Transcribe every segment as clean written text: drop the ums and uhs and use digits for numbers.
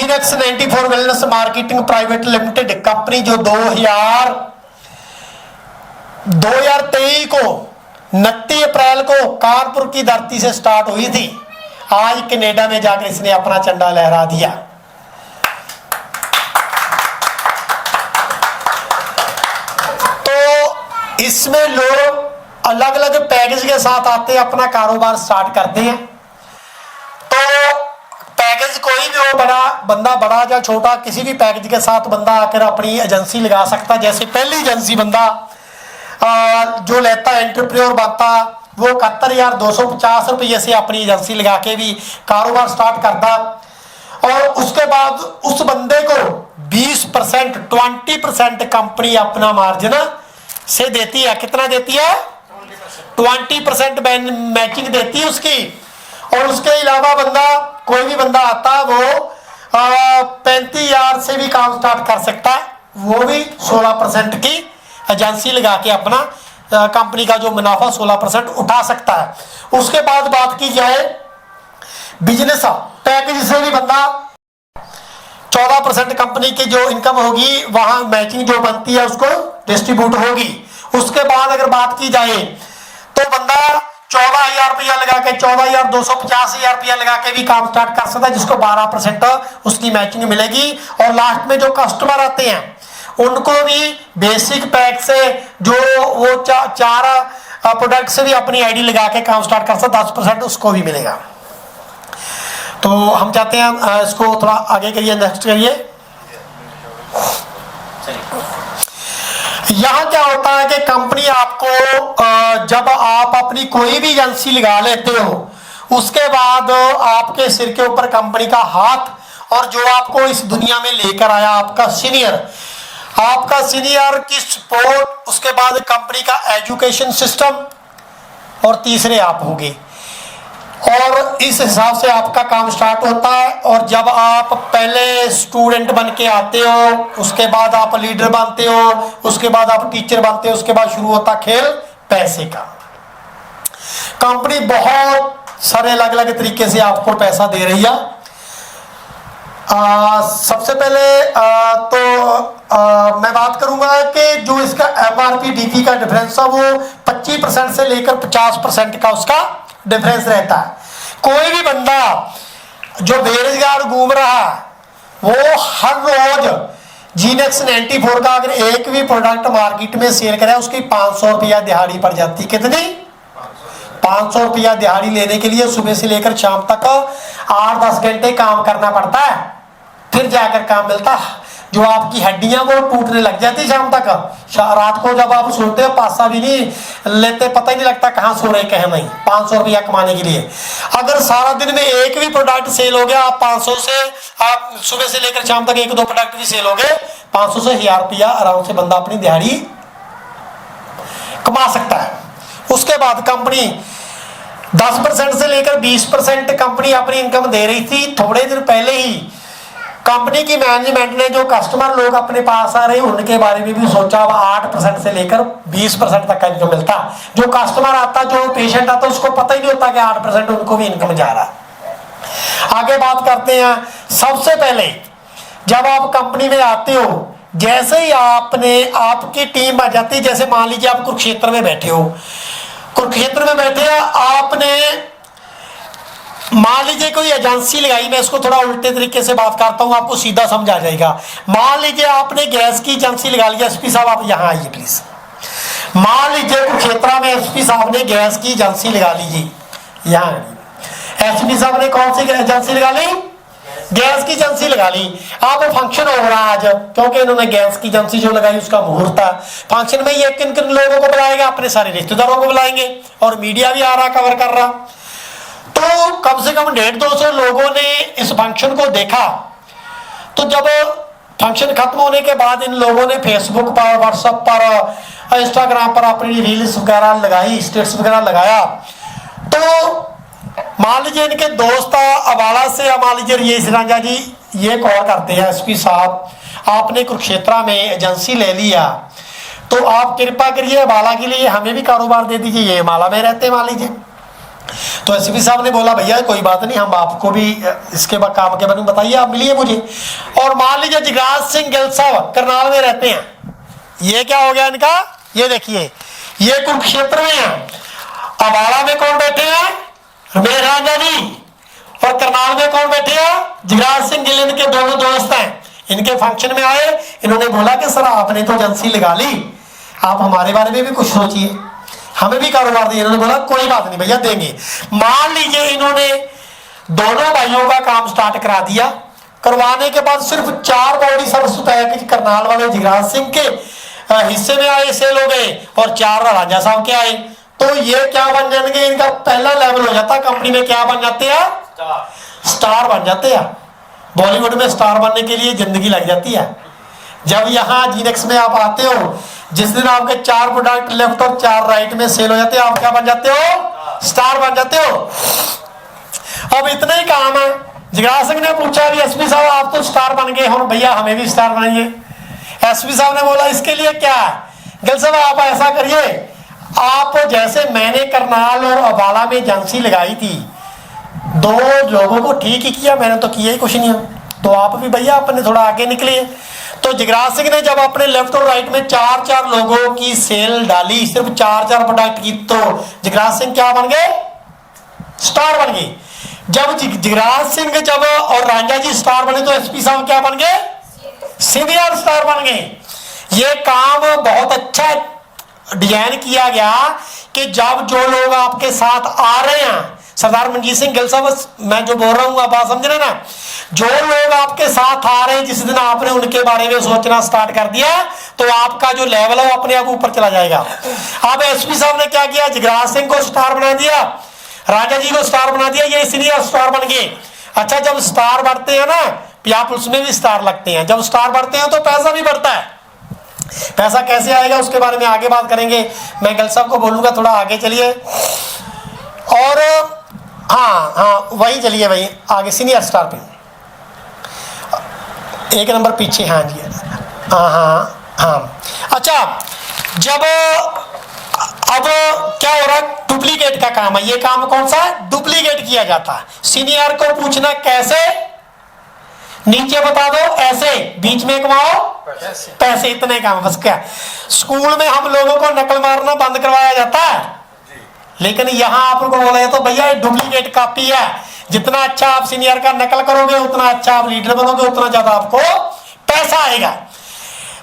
जीनेक्स 94 wellness marketing private limited company जो 2023 को 29 अप्रैल को कानपुर की धरती से स्टार्ट हुई थी, आज कनाडा में जाकर इसने अपना झंडा लहरा दिया। तो इसमें लोग अलग अलग पैकेज के साथ आते हैं, अपना कारोबार स्टार्ट करते हैं। तो पैकेज कोई भी हो, बड़ा बंदा बड़ा या छोटा, किसी भी पैकेज के साथ बंदा आकर अपनी एजेंसी लगा सकता है। जैसे पहली एजेंसी बंदा जो लेता है, एंटरप्रेन्योर बनता, वो 71,250 रुपये से अपनी एजेंसी लगा के भी कारोबार स्टार्ट करता। और उसके बाद उस बंदे को 20% 20% कंपनी अपना मार्जिन से देती है। कितना देती है? 20% मैचिंग देती है उसकी। और उसके अलावा बंदा, कोई भी बंदा आता, वो 35,000 से भी काम स्टार्ट कर सकता है, वो भी 16% की एजेंसी लगा के अपना कंपनी का जो मुनाफा 16% उठा सकता है। उसके बाद बात की जाए बिजनेस पैकेज से भी बंदा 14% कंपनी की जो इनकम होगी, वहां मैचिंग जो बनती है उसको डिस्ट्रीब्यूट होगी। उसके बाद अगर बात की जाए तो बंदा 14,000 रुपया लगा के, 14,250 रुपया लगा के भी काम स्टार्ट कर सकता है, जिसको 12% उसकी मैचिंग मिलेगी। और लास्ट में जो कस्टमर आते हैं उनको भी बेसिक पैक से जो वो चार प्रोडक्ट से भी अपनी आईडी लगा के काम स्टार्ट कर सकता है, 10% उसको भी मिलेगा। तो हम चाहते हैं इसको थोड़ा आगे करिए, नेक्स्ट करिए। यहाँ क्या होता है कि कंपनी आपको जब आप अपनी कोई भी एजेंसी लगा लेते हो, उसके बाद आपके सिर के ऊपर कंपनी का हाथ, और जो आपको इस दुनिया में लेकर आया आपका सीनियर की सपोर्ट, उसके बाद कंपनी का एजुकेशन सिस्टम, और तीसरे आप होंगे। और इस हिसाब से आपका काम स्टार्ट होता है। और जब आप पहले स्टूडेंट बन के आते हो, उसके बाद आप लीडर बनते हो, उसके बाद आप टीचर बनते हो, उसके बाद शुरू होता खेल पैसे का। कंपनी बहुत सारे अलग अलग तरीके से आपको पैसा दे रही है। सबसे पहले मैं बात करूंगा कि जो इसका MRP DP का डिफरेंस है, वो 25% से लेकर 50% का उसका डिफरेंस रहता है। कोई भी बंदा जो बेरोजगार घूम रहा है, वो हर रोज जीनेक्स 94 का अगर एक भी प्रोडक्ट मार्केट में सेल करे, उसकी 500 रुपया दिहाड़ी पड़ जाती। कितनी? 500 रुपया दिहाड़ी लेने के लिए सुबह से लेकर शाम तक 8-10 घंटे काम करना पड़ता है, फिर जाकर काम मिलता है। जो आपकी हड्डियां वो टूटने लग जाती शाम तक। रात को जब आप सोते हो, पासा भी नहीं लेते, पता ही नहीं लगता कहाँ सो रहे कहाँ नहीं, 500 रुपया कमाने के लिए। अगर सारा दिन में एक भी प्रोडक्ट सेल हो गया, आप 500 से, आप सुबह से लेकर शाम तक 1-2 प्रोडक्ट भी सेल हो गए, 500 से 1000 रुपया आराम से बंदा अपनी दिहाड़ी कमा सकता है। उसके बाद कंपनी 10% से लेकर 20% कंपनी अपनी इनकम दे रही थी। थोड़े दिन पहले ही कंपनी की मैनेजमेंट ने जो कस्टमर लोग अपने पास आ रहे हैं उनके बारे में भी सोचा। 8% से लेकर 20% तक का इनकम मिलता। जो कस्टमर आता, जो पेशेंट आता, उसको पता ही नहीं होता कि 8% उनको भी इनकम जा रहा है। आगे बात करते हैं। सबसे पहले जब आप कंपनी में आते हो, जैसे ही आपकी टीम आ जाती, जैसे मान लीजिए आप कुरुक्षेत्र में बैठे हो, कुरुक्षेत्र में बैठे आपने मान लीजिए कोई एजेंसी लगाई। मैं इसको थोड़ा उल्टे तरीके से बात करता हूं, आपको सीधा समझ आ जाएगा। मान लीजिए आपने गैस की एजेंसी लगा ली। SP साहब आप यहाँ आइए प्लीज। मान लीजिए कुरुक्षेत्र में SP साहब ने गैस की एजेंसी लगा लीजिए। यहाँ SP साहब ने कौन सी एजेंसी लगा ली? गैस की एजेंसी लगा ली। अब फंक्शन हो रहा आज, क्योंकि इन्होंने गैस की एजेंसी जो लगाई उसका मुहूर्त था। फंक्शन में ये किन किन लोगों को बुलाएगा? अपने सारे रिश्तेदारों को बुलाएंगे, और मीडिया भी आ रहा, कवर कर रहा। तो कम से कम 150-200 लोगों ने इस फंक्शन को देखा। तो जब फंक्शन खत्म होने के बाद इन लोगों ने फेसबुक पर, व्हाट्सएप पर, इंस्टाग्राम पर अपनी रील्स वगैरह लगाई, स्टेटस वगैरह लगाया। तो मान लीजिए इनके दोस्त अवाला से, मान लीजिए ये राजा जी ये कॉल करते हैं, SP साहब आपने कुरुक्षेत्र में एजेंसी ले लिया, तो आप कृपा करिए अवाला के लिए हमें भी कारोबार दे दीजिए। ये माला में रहते मान लीजिए। तो एसपी साहब ने बोला भैया कोई बात नहीं, हम आपको भी इसके बाद काम के बारे में बताइए, आप मिलिए मुझे। और मान लीजिए जगराज सिंह गिल साहब करनाल में रहते हैं, ये क्या हो गया इनका, ये देखिए ये कुरुक्षेत्र में है। अम्बाला में कौन बैठे हैं, रमेश रांझा जी, और करनाल में कौन बैठे हैं, जगराज सिंह गिल, इनके दोनों दोस्त हैं। इनके फंक्शन में आए, इन्होंने बोला कि सर आपने तो एजेंसी लगा ली, आप हमारे बारे में भी कुछ सोचिए, हमें भी कारोबार दिए। इन्होंने बोला कोई बात नहीं भैया देंगे। मान लीजिए इन्होंने दोनों भाइयों का काम स्टार्ट करा दिया, करवाने के बाद सिर्फ 4 बॉडी सर्विस पैकेज करनाल वाले जगराज सिंह के हिस्से में आए, सेल हो गए, और 4 राजा साहब के आए। तो ये क्या बन जाएंगे, इनका पहला लेवल हो जाता है कंपनी में, क्या बन जाते हैं, स्टार बन जाते हैं। बॉलीवुड में स्टार बनने के लिए जिंदगी लग जाती है। जब यहाँ जीनेक्स में आप आते हो, जिस दिन आपके 4 प्रोडक्ट लेफ्ट और 4 राइट में सेल हो जाते हैं, आप क्या बन जाते हो, स्टार बन जाते हो। अब इतना ही काम है। जगराज सिंह ने पूछा भी एसपी साहब आप तो स्टार बन गए, हम भैया हमें भी स्टार बनाइए। एसपी साहब ने बोला इसके लिए क्या है, गिल साहब आप ऐसा करिए, आप जैसे मैंने करनाल और अम्बाला में एजेंसी लगाई थी, 2 लोगों को ठीक ही किया, मैंने तो किया ही कुछ नहीं है, तो आप भी भैया अपने थोड़ा आगे निकलिए। तो जगराज सिंह ने जब अपने लेफ्ट और राइट में 4-4 लोगों की सेल डाली, सिर्फ 4-4 प्रोडक्ट की, तो जगराज सिंह क्या बन गए, स्टार बन गए। जब जगराज सिंह जब और रांझा जी स्टार बने, तो एसपी साहब क्या बन गए, सीनियर स्टार बन गए। ये काम बहुत अच्छा डिजाइन किया गया कि जब जो लोग आपके साथ आ रहे हैं, सरदार मनजीत सिंह गिल साहब, मैं जो बोल रहा हूँ आप बात समझ रहे ना, जो लोग आपके साथ आ रहे हैं, जिस दिन आपने उनके बारे में सोचना स्टार्ट कर दिया, तो आपका जो लेवल है वो अपने आप ऊपर चला जाएगा। अब एसपी साहब ने क्या किया, जगराज सिंह को स्टार बना दिया, राजा जी को स्टार बना दिया, ये सीनियर स्टार बन गए। अच्छा जब स्टार बढ़ते हैं ना, पंजाब पुलिस में भी स्टार लगते हैं, जब स्टार बढ़ते हैं तो पैसा भी बढ़ता है। पैसा कैसे आएगा उसके बारे में आगे बात करेंगे, मैं गिल साहब को बोलूंगा थोड़ा आगे चलिए। और हाँ वही चलिए भाई आगे, सीनियर स्टार पे 1 नंबर पीछे, हाँ जी हाँ। अच्छा जब अब क्या हो रहा है, डुप्लीकेट का काम है, ये काम कौन सा है, डुप्लीकेट किया जाता है। सीनियर को पूछना कैसे, नीचे बता दो ऐसे, बीच में कमाओ पैसे, इतने काम बस। क्या स्कूल में हम लोगों को नकल मारना बंद करवाया जाता है, लेकिन यहाँ आपको बोला जाता तो भैया ये डुप्लीकेट कॉपी है, जितना अच्छा आप सीनियर का नकल करोगे उतना अच्छा आप लीडर बनोगे, उतना ज्यादा आपको पैसा आएगा।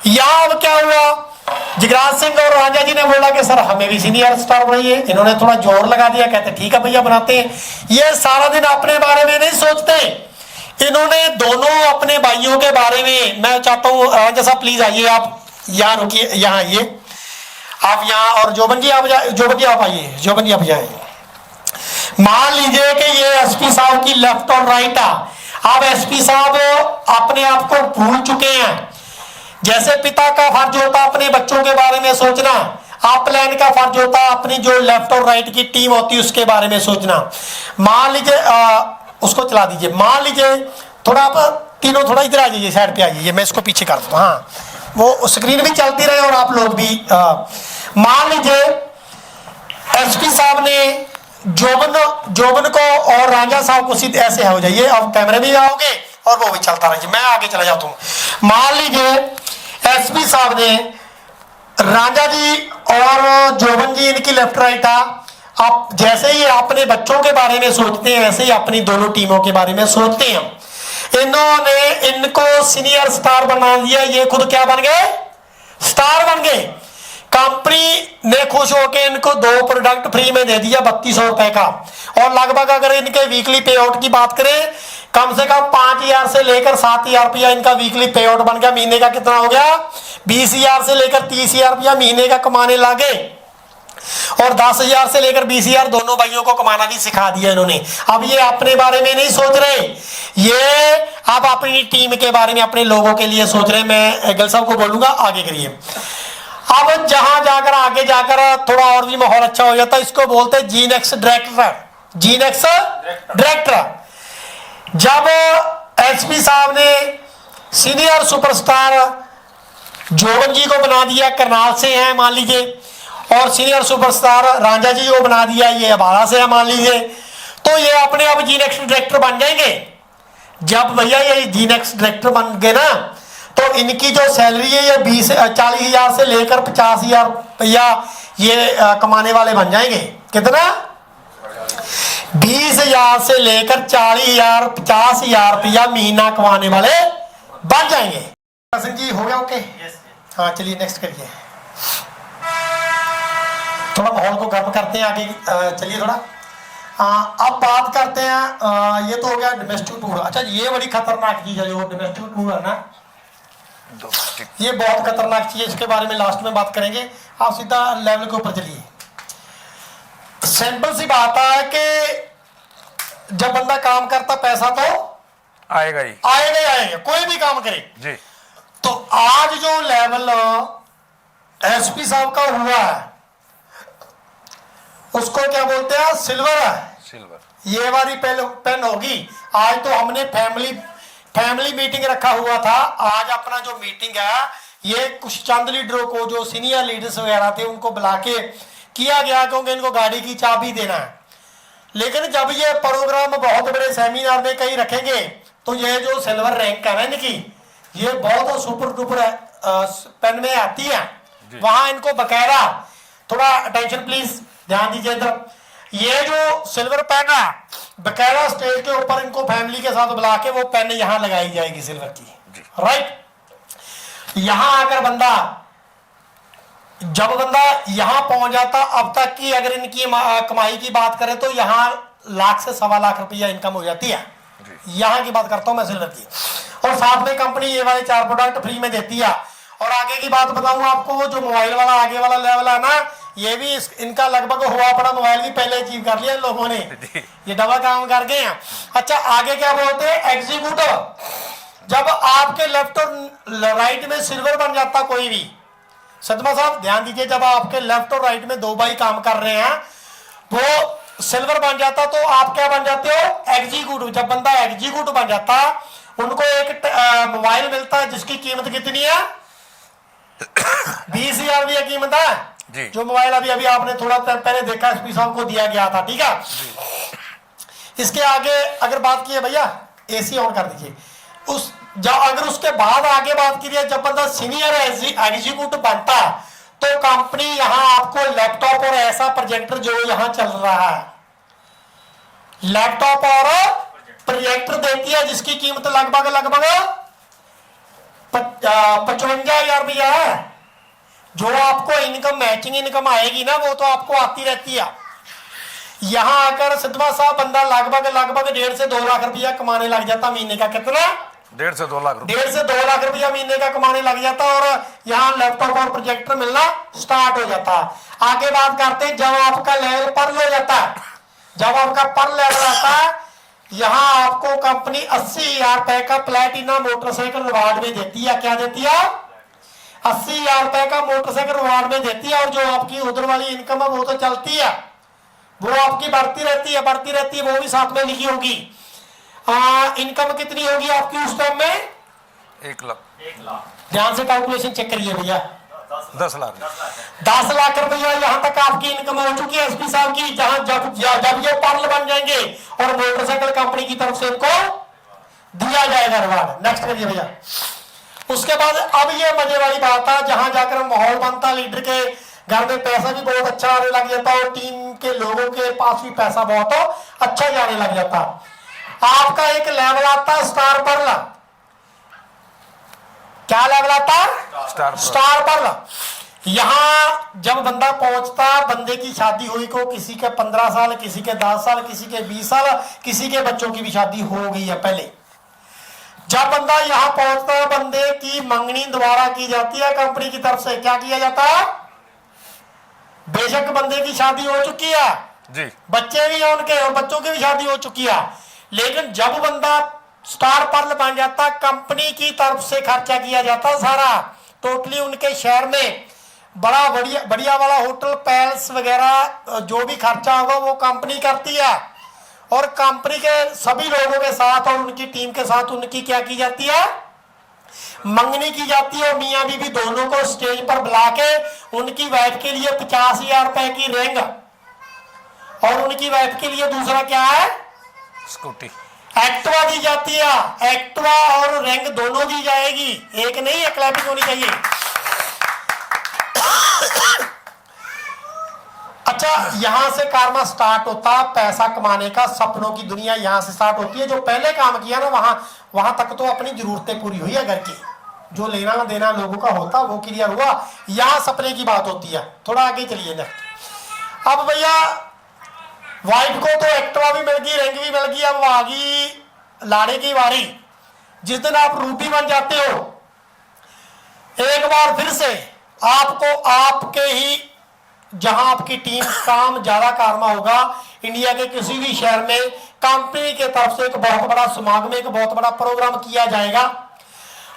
यहाँ अब क्या हुआ, जगराज सिंह और राजा जी ने बोला कि सर हमें भी सीनियर स्टार बनाइए। इन्होंने थोड़ा जोर लगा दिया, कहते ठीक है भैया बनाते हैं। ये सारा दिन अपने बारे में नहीं सोचते, इन्होंने दोनों अपने भाइयों के बारे में, मैं चाहता हूँ राजा साहब प्लीज आइए, आप यहाँ रुकिए, यहाँ आइए आप यहाँ, और जोबन जी आप आइए, जोबन जी आप जाए। मान लीजिए कि ये एसपी साहब की लेफ्ट और राइट है। अब एसपी साहब अपने आप को भूल चुके हैं। जैसे पिता का फर्ज होता अपने बच्चों के बारे में सोचना, आप प्लान का फर्ज होता अपनी जो लेफ्ट और राइट की टीम होती है उसके बारे में सोचना। मान लीजिए उसको चला दीजिए, मान लीजिए थोड़ा आप तीनों थोड़ा इधर आ जाइए, साइड पे आ जाइए, मैं इसको पीछे कर दूँ, हाँ वो स्क्रीन भी चलती रहे और आप लोग भी। मान लीजिए एसपी साहब ने जोबन को और राजा साहब को सीधे ऐसे हो जाइए, अब कैमरे भी आओगे और वो भी चलता रहिए, मैं आगे चला जाता हूँ। मान लीजिए एसपी साहब ने राजा जी और जोबन जी इनकी लेफ्ट राइट आ, आप जैसे ही अपने बच्चों के बारे में सोचते हैं वैसे ही अपनी दोनों टीमों के बारे में सोचते हैं। इन्होंने इनको सीनियर स्टार बना दिया, ये खुद क्या बन गए, स्टार बन गए। कंपनी ने खुश होकर इनको 2 प्रोडक्ट फ्री में दे दिया 3200 रुपए का, और लगभग अगर इनके वीकली पे आउट की बात करें, कम से कम 5000 से लेकर 7000 रुपया इनका वीकली पे आउट बन गया। महीने का कितना हो गया, 20000 से लेकर 30000 रुपया महीने का कमाने लगे, और 10,000 से लेकर 20,000 दोनों भाइयों को कमाना भी सिखा दिया इन्होंने। अब ये अपने बारे में नहीं सोच रहे, ये अब अपनी टीम के बारे में, अपने लोगों के लिए सोच रहे। मैं गिल साहब को बोलूंगा आगे करिए। अब जहां जाकर आगे जाकर थोड़ा और भी माहौल अच्छा हो जाता है, इसको बोलते हैं जीनेक्स डायरेक्टर। जीनेक्स डायरेक्टर। जब एसपी साहब ने सीनियर सुपरस्टार जोबन जी को बना दिया, करनाल से हैं मान लीजिए, और सीनियर सुपरस्टार रांझा जी को बना दिया, ये अम्बाला से है मान लीजिए, तो ये अपने आप जी नेक्स्ट डायरेक्टर बन जाएंगे। जब भैया ये जी नेक्स्ट डायरेक्टर बन गए ना, तो इनकी जो सैलरी है ये 40,000 से लेकर 50,000 रुपया ये कमाने वाले बन जाएंगे। कितना? 20,000 से लेकर 40,000 50,000 रुपया महीना कमाने वाले बन जाएंगे। सिंह जी हो गया? ओके हाँ, चलिए नेक्स्ट करिए। थोड़ा माहौल को गर्म करते हैं आगे, चलिए थोड़ा। अब बात करते हैं, ये तो हो गया डोमेस्टिक टूर। अच्छा, ये बड़ी खतरनाक चीज है जो डोमेस्टिक टूर है ना, ये बहुत खतरनाक चीज है। इसके बारे में लास्ट में बात करेंगे। आप सीधा लेवल के ऊपर चलिए। सिंपल सी बात है कि जब बंदा काम करता पैसा तो आएगा ही, आएगा ही आएगा, कोई भी काम करे जी। तो आज जो लेवल एसपी साहब का हुआ है उसको क्या बोलते हैं? सिल्वर है। सिल्वर ये वाली पेन होगी। आज तो हमने फैमिली मीटिंग रखा हुआ था। आज अपना जो मीटिंग है ये कुछ चंद लीडरों को, जो सीनियर लीडर्स वगैरह थे, उनको बुला के किया गया क्योंकि इनको गाड़ी की चाबी देना है। लेकिन जब ये प्रोग्राम बहुत बड़े सेमिनार में कहीं रखेंगे तो ये जो सिल्वर रैंक है ना इनकी, ये बहुत सुपर डुपर पेन में आती है। वहां इनको बकायदा, थोड़ा अटेंशन प्लीज, ध्यान दीजिए इधर, ये जो सिल्वर पेन है बकायदा स्टेज के ऊपर इनको फैमिली के साथ बुला के वो पेन यहाँ लगाई जाएगी सिल्वर की, राइट। यहां आकर बंदा, जब बंदा यहां पहुंच जाता, अब तक की अगर इनकी कमाई की बात करें तो यहां लाख से 1.25 लाख रुपया इनकम हो जाती है। यहां की बात करता हूं मैं सिल्वर की। और साथ में कंपनी ये वाले 4 प्रोडक्ट फ्री में देती है। और आगे की बात बताऊं आपको, वो जो मोबाइल वाला आगे वाला लेवल है ना, ये भी इनका लगभग हुआ पड़ा मोबाइल भी पहले अचीव कर लिया इन लोगों ने, ये डबल काम कर गए हैं। अच्छा, आगे क्या बोलते हैं? एग्जीक्यूटिव। जब आपके लेफ्ट और राइट में सिल्वर बन जाता कोई भी, सदमा साहब ध्यान दीजिए, जब आपके लेफ्ट और राइट में 2 भाई काम कर रहे हैं वो सिल्वर बन जाता तो आप क्या बन जाते हो? एग्जीक्यूटिव। जब बंदा एग्जीक्यूटिव बन जाता उनको एक मोबाइल मिलता है जिसकी कीमत कितनी है? 20,000 रुपया कीमत है। जो मोबाइल अभी अभी आपने थोड़ा पहले देखा एसपी साहब को दिया गया था, ठीक है। इसके आगे अगर बात की है भैया, एसी ऑन कर दीजिए। अगर उसके बाद आगे बात की है, जब बंदा सीनियर एग्जीक्यूटिव बनता तो कंपनी यहां आपको लैपटॉप और ऐसा प्रोजेक्टर जो यहां चल रहा है, लैपटॉप और प्रोजेक्टर देती है जिसकी कीमत लगभग 55,000 रुपया है। जो आपको इनकम मैचिंग इनकम आएगी ना, वो तो आपको आती रहती है। यहां आकर सिद्धवा साहब बंदा लगभग 1.5 से 2 लाख रुपया कमाने लग जाता महीने का। कितना? 1.5 से 2 लाख रुपया। 1.5 से 2 लाख रुपया महीने का कमाने लग जाता और यहाँ लैपटॉप और प्रोजेक्टर मिलना स्टार्ट हो जाता। आगे बात करते हैं, जब आपका लेवल पर हो जाता है, जब आपका पर लेवल आता है, यहाँ आपको कंपनी 80,000 रुपए का प्लेटिना मोटरसाइकिल रिवार्ड में देती है। क्या देती है? 80,000 रुपए का मोटरसाइकिल रिवार्ड में देती है। और जो आपकी उधर वाली इनकम है वो तो चलती है, वो आपकी बढ़ती रहती है, वो भी साथ में लिखी होगी। इनकम कितनी होगी आपकी उस टाइम में? 1 लाख। ध्यान से कैलकुलेशन चेक करिए भैया। 10 लाख। 10 लाख रुपया यहाँ तक आपकी इनकम हो चुकी है एसपी साहब की। जहां जब ये पर्ल बन जाएंगे और मोटरसाइकिल कंपनी की तरफ से इनको दिया जाएगा रिवार्ड। नेक्स्ट करिए भैया। उसके बाद अब ये मजे वाली बात है, जहां जाकर माहौल बनता, लीडर के घर में पैसा भी बहुत अच्छा आने लग जाता और टीम के लोगों के पास भी पैसा बहुत अच्छा जाने लग जाता। आपका एक लेवल आता है स्टार पर्ल। क्या लेवल आता है? Star pearl. यहां जब बंदा पहुंचता, बंदे की शादी हुई को, किसी के 15 साल, किसी के 10 साल, किसी के 20 साल, किसी के बच्चों की भी शादी हो गई है पहले। जब बंदा यहां पहुंचता है, बंदे की मंगनी दोबारा की जाती है कंपनी की तरफ से। क्या किया जाता है? बेशक बंदे की शादी हो चुकी है जी, बच्चे भी हैं उनके और बच्चों की भी शादी हो चुकी है, लेकिन जब बंदा स्टार पर्ल बन जाता, कंपनी की तरफ से खर्चा किया जाता सारा टोटली। उनके शहर में बड़ा बढ़िया वाला होटल पैलेस वगैरह जो भी खर्चा होगा वो कंपनी करती है। और कंपनी के सभी लोगों के साथ और उनकी टीम के साथ उनकी क्या की जाती है? मंगनी की जाती है। और मियां बीवी दोनों को स्टेज पर बुला के उनकी वाइफ के लिए 50,000 रुपए की रिंग और उनकी वाइफ के लिए दूसरा क्या है? स्कूटी। एक्टिवा दी जाती है। एक्टिवा और रैंक दोनों दी जाएगी, एक नहीं है। क्लैपिंग होनी चाहिए। अच्छा, यहां से कारवा स्टार्ट होता, पैसा कमाने का, सपनों की दुनिया यहां से स्टार्ट होती है। जो पहले काम किया ना, वहां तक तो अपनी जरूरतें पूरी हुई है घर की, जो लेना देना लोगों का होता वो क्लियर हुआ। यहां सपने की बात होती है। थोड़ा आगे चलिए ना। अब भैया वाइफ को तो एक्टिवा भी मिल गई, रैंक भी मिल गई, अब आ गई लाड़े की बारी। जिस दिन आप रूबी बन जाते हो, एक बार फिर से आपको आपके ही, जहां आपकी टीम काम ज्यादा कारवा होगा, इंडिया के किसी भी शहर में कंपनी के तरफ से एक बहुत बड़ा समागम, एक बहुत बड़ा प्रोग्राम किया जाएगा।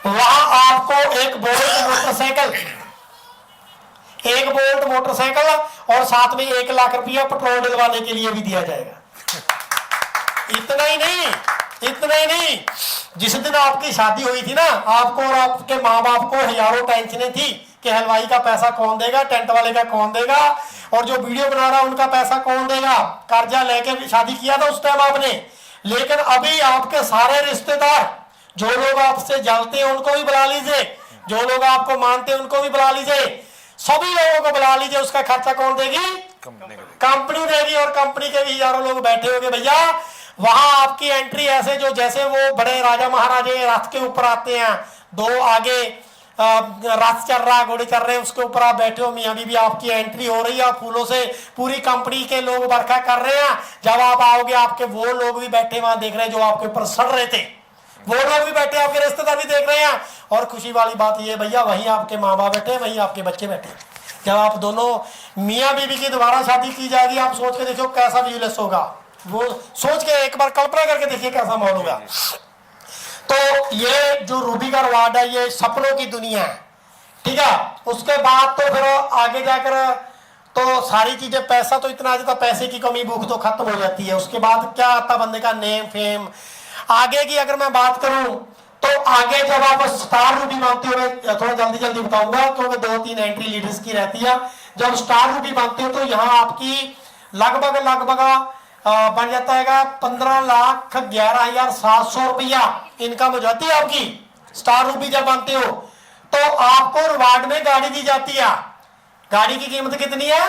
वहां आपको एक बोल्ट मोटरसाइकिल और साथ में 1 लाख रुपया पेट्रोल डलवाने के लिए भी दिया जाएगा। इतना ही नहीं, जिस दिन आपकी शादी हुई थी ना, आपको और आपके माँ बाप को हजारों टेंशनें थी कि हलवाई का पैसा कौन देगा, टेंट वाले का कौन देगा, और जो वीडियो बना रहा उनका पैसा कौन देगा। कर्जा लेके शादी किया था उस टाइम आपने। लेकिन अभी आपके सारे रिश्तेदार, जो लोग आपसे जलते हैं उनको भी बुला लीजिए, जो लोग आपको मानते हैं उनको भी बुला लीजिए, सभी लोगों को बुला लीजिए। उसका खर्चा कौन देगी? कंपनी देगी। और कंपनी के भी हजारों लोग बैठे होंगे भैया। वहां आपकी एंट्री ऐसे, जो जैसे वो बड़े राजा महाराजे रथ के ऊपर आते हैं, 2 आगे रथ चल रहा, घोड़े चल रहे हैं, उसके ऊपर आप बैठे हो, मियाँ बीबी, आपकी एंट्री हो रही है, फूलों से पूरी कंपनी के लोग बरखा कर रहे हैं। जब आप आओगे, आपके वो लोग भी बैठे वहां देख रहे हैं जो आपके ऊपर सड़ रहे थे, वो लोग भी बैठे, आपके रिश्तेदार भी देख रहे हैं। और खुशी वाली बात ये भैया, वहीं आपके माँ बाप बैठे, वहीं आपके बच्चे बैठे। जब आप दोनों मियाँ बीबी की दोबारा शादी की जाएगी, आप सोच के देखो कैसा विजुअल्स होगा। वो सोच के एक बार कल्पना करके देखिए कैसा माहौल होगा। तो ये जो रूबी का रिवार्ड है, ये सपनों की दुनिया है, ठीक है। उसके बाद तो फिर आगे जाकर तो सारी चीजें, पैसा तो इतना आ जाता, पैसे की कमी, भूख तो खत्म हो जाती है। उसके बाद क्या आता बंदे का? Name, fame. आगे की अगर मैं बात करूं तो आगे जब आप स्टार रूबी बनते हो, मैं थोड़ा जल्दी बताऊंगा क्योंकि 2-3 एंट्री लीडर्स की रहती है। जब स्टार रूबी बनते हो तो यहाँ आपकी लगभग बन जाता है 15,11,700 रुपया इनकम हो जाती है आपकी। स्टार रूबी जब बनते हो तो आपको रिवार्ड में गाड़ी दी जाती है। गाड़ी की कीमत कितनी है?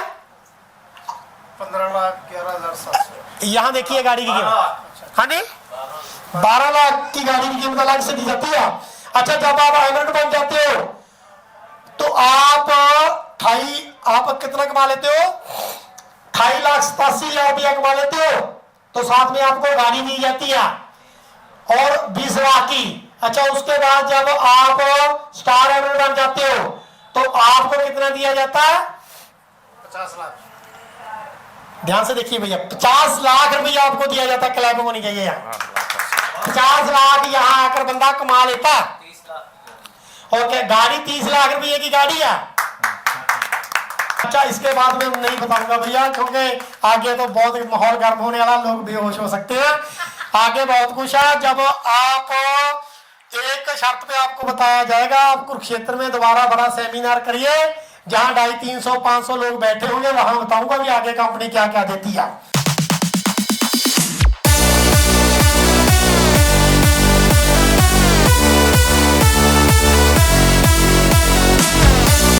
15,11,700। यहाँ देखिए गाड़ी की कीमत, हाँ जी, 12 लाख की गाड़ी की कीमत अलग से दी जाती है। अच्छा, जब आप एमरेट बन जाते हो तो आप कितना कमा लेते हो? 28,87,000 रुपया कमा लेते हो। तो साथ में आपको गाड़ी दी जाती है और 20 लाख की। अच्छा, उसके बाद जब आप स्टार एमरेट बन जाते हो तो आपको कितना दिया जाता है? 50 लाख। ध्यान से देखिए भैया, 50 लाख रुपया आपको दिया जाता है। क्लैप होनी चाहिए यहाँ। 50 लाख यहाँ आकर बंदा कमा लेता। और क्या गाड़ी 30 लाख रुपये की गाड़ी है। अच्छा, इसके बाद में नहीं बताऊंगा भैया क्योंकि आगे तो बहुत माहौल गर्म होने वाला, लोग बेहोश हो सकते हैं। आगे बहुत कुछ है। जब आप एक शर्त पे आपको बताया जाएगा, आप कुरुक्षेत्र में दोबारा बड़ा सेमिनार करिए जहां 250, 300, 500 लोग बैठे होंगे, वहां बताऊंगा भी आगे कंपनी क्या क्या देती है।